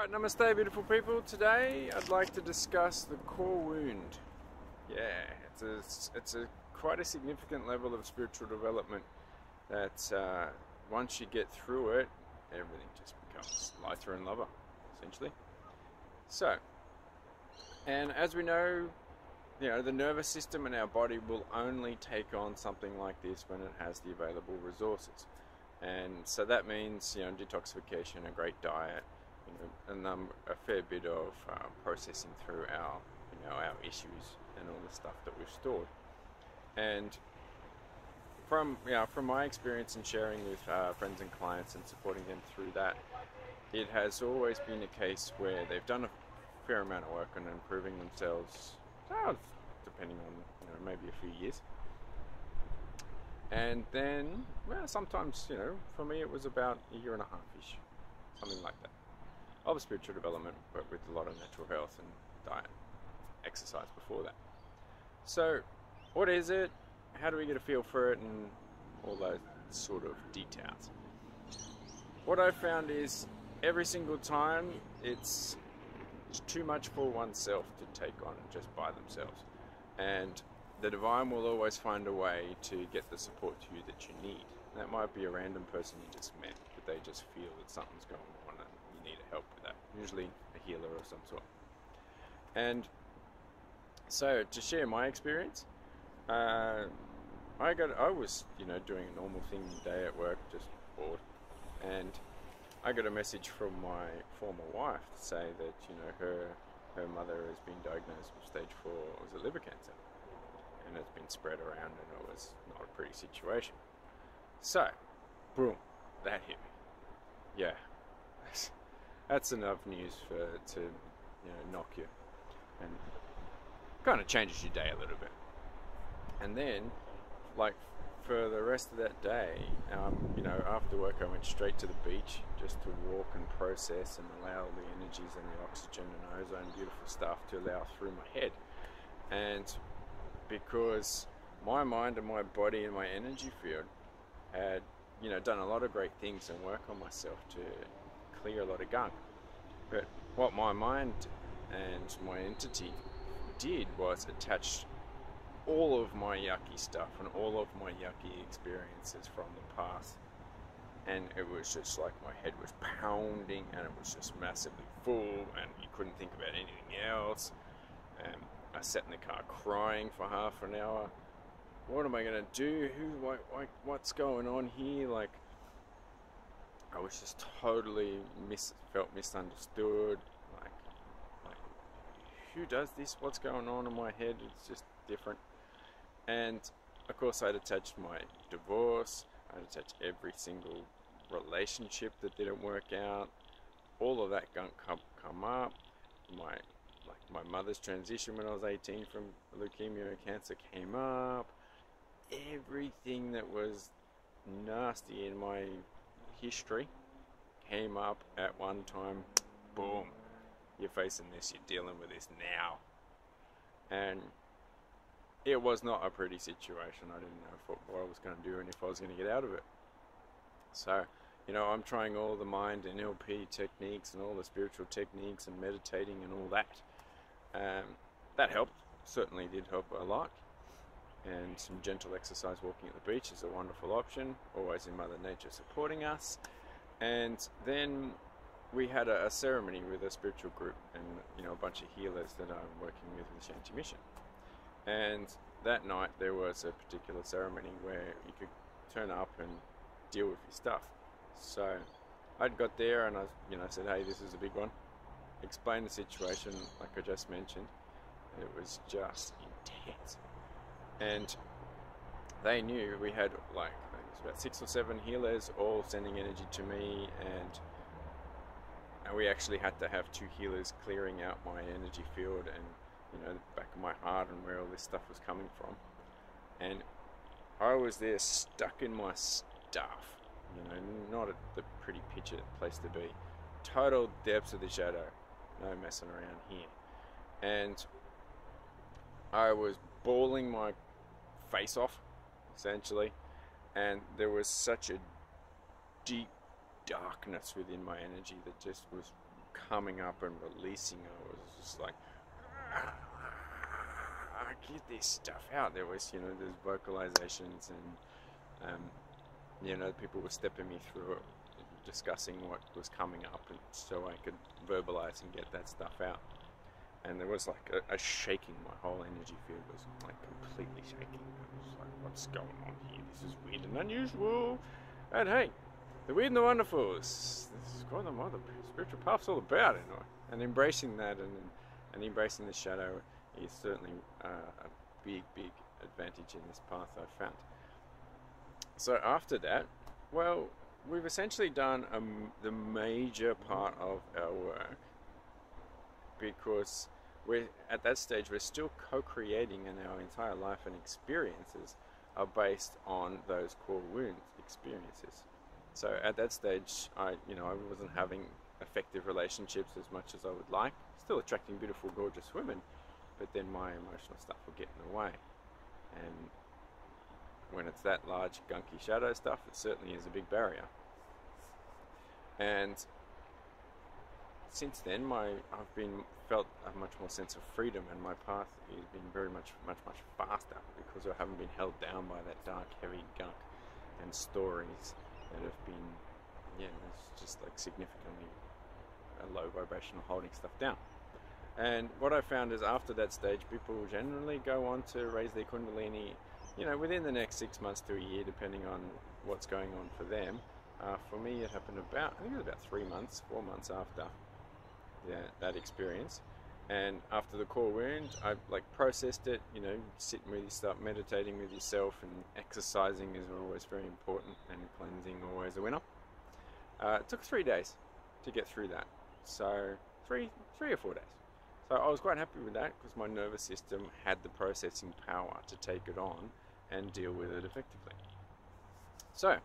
Alright, namaste beautiful people. Today I'd like to discuss the core wound. Yeah, it's a quite a significant level of spiritual development that once you get through it, everything just becomes lighter and lover, essentially. So, and as we know, the nervous system and our body will only take on something like this when it has the available resources. And so that means, detoxification, a great diet, a fair bit of processing through our issues and all the stuff that we've stored. And from my experience in sharing with friends and clients and supporting them through that, it has always been a case where they've done a fair amount of work on improving themselves, depending on maybe a few years. And then, sometimes, for me it was about a year and a half-ish, something like that, of spiritual development, but with a lot of natural health and diet, exercise before that. So, what is it? How do we get a feel for it? And all those sort of details. What I found is, every single time, it's too much for oneself to take on just by themselves. And the divine will always find a way to get the support to you that you need. That might be a random person you just met, but they just feel that something's going on and you need help with that. Usually a healer of some sort. And so to share my experience, I was doing a normal thing day at work, just bored, and I got a message from my former wife to say that her mother has been diagnosed with stage 4 liver cancer. And it's been spread around, and it was not a pretty situation. So, boom, that hit me. Yeah, that's enough news to knock you, and kind of changes your day a little bit. And then, for the rest of that day, after work, I went straight to the beach just to walk and process and allow the energies and the oxygen and ozone, beautiful stuff, to allow through my head. And because my mind and my body and my energy field had, done a lot of great things and work on myself to clear a lot of gunk. But what my mind and my entity did was attach all of my yucky stuff and all of my yucky experiences from the past. And it was just like my head was pounding and it was just massively full and you couldn't think about anything else. And I sat in the car crying for half an hour. What am I going to do? What's going on here? I was just totally felt misunderstood. Like, who does this? What's going on in my head? It's just different. And of course, I'd attached my divorce. I'd attached every single relationship that didn't work out. All of that gunk come up. My mother's transition when I was 18 from leukemia and cancer came up. Everything that was nasty in my history came up at one time. Boom. You're facing this, you're dealing with this now. And it was not a pretty situation. I didn't know what I was going to do and if I was going to get out of it. So, I'm trying all the mind and NLP techniques and all the spiritual techniques and meditating and all that. That helped, certainly did help a lot. And some gentle exercise, walking at the beach, is a wonderful option, always in Mother Nature supporting us. And then we had a ceremony with a spiritual group and a bunch of healers that I'm working with the Shanti Mission. And that night there was a particular ceremony where you could turn up and deal with your stuff. So I'd got there and I said, hey, this is a big one. Explain the situation like I just mentioned. It was just intense. And they knew we had it was about 6 or 7 healers all sending energy to me, and we actually had to have 2 healers clearing out my energy field and the back of my heart and where all this stuff was coming from. And I was there stuck in my stuff, not at the pretty picture place to be. Total depths of the shadow, no messing around here. And I was bawling my face off, essentially, and there was such a deep darkness within my energy that just was coming up and releasing, I was just like, get this stuff out. There was, there's vocalizations and, people were stepping me through it, discussing what was coming up, and so I could verbalize and get that stuff out. And there was like a shaking. My whole energy field was like completely shaking. I was like, what's going on here? This is weird and unusual. And hey, the weird and the wonderful. This is what the spiritual path's all about, and embracing that and embracing the shadow is certainly a big advantage in this path I've found. So after that, well, we've essentially done the major part of our work, because we're at that stage, we're still co-creating, and our entire life and experiences are based on those core wound experiences. So at that stage, I wasn't having effective relationships as much as I would like, still attracting beautiful, gorgeous women, but then my emotional stuff will get in the way. And when it's that large, gunky shadow stuff, it certainly is a big barrier. And since then, I've felt a much more sense of freedom, and my path has been very much faster, because I haven't been held down by that dark, heavy gunk and stories that have been, it's just like significantly a low vibrational holding stuff down. And what I found is after that stage, people generally go on to raise their Kundalini, within the next 6 months to a year, depending on what's going on for them. For me, it happened I think it was about 4 months after that experience. And after the core wound, I processed it, sit with you, start meditating with yourself, and exercising is always very important, and cleansing always a winner. It took 3 days to get through that. So 3 or 4 days. So I was quite happy with that, because my nervous system had the processing power to take it on and deal with it effectively. So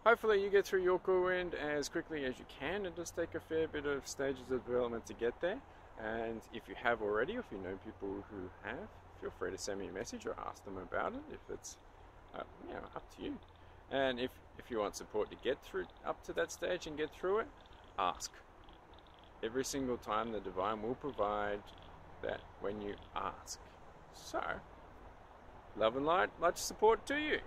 hopefully you get through your core wound as quickly as you can. It does take a fair bit of stages of development to get there. And if you have already, or if you know people who have, feel free to send me a message or ask them about it, if it's up to you. And if you want support to get through up to that stage and get through it, ask. Every single time the Divine will provide that when you ask. So, love and light, much support to you.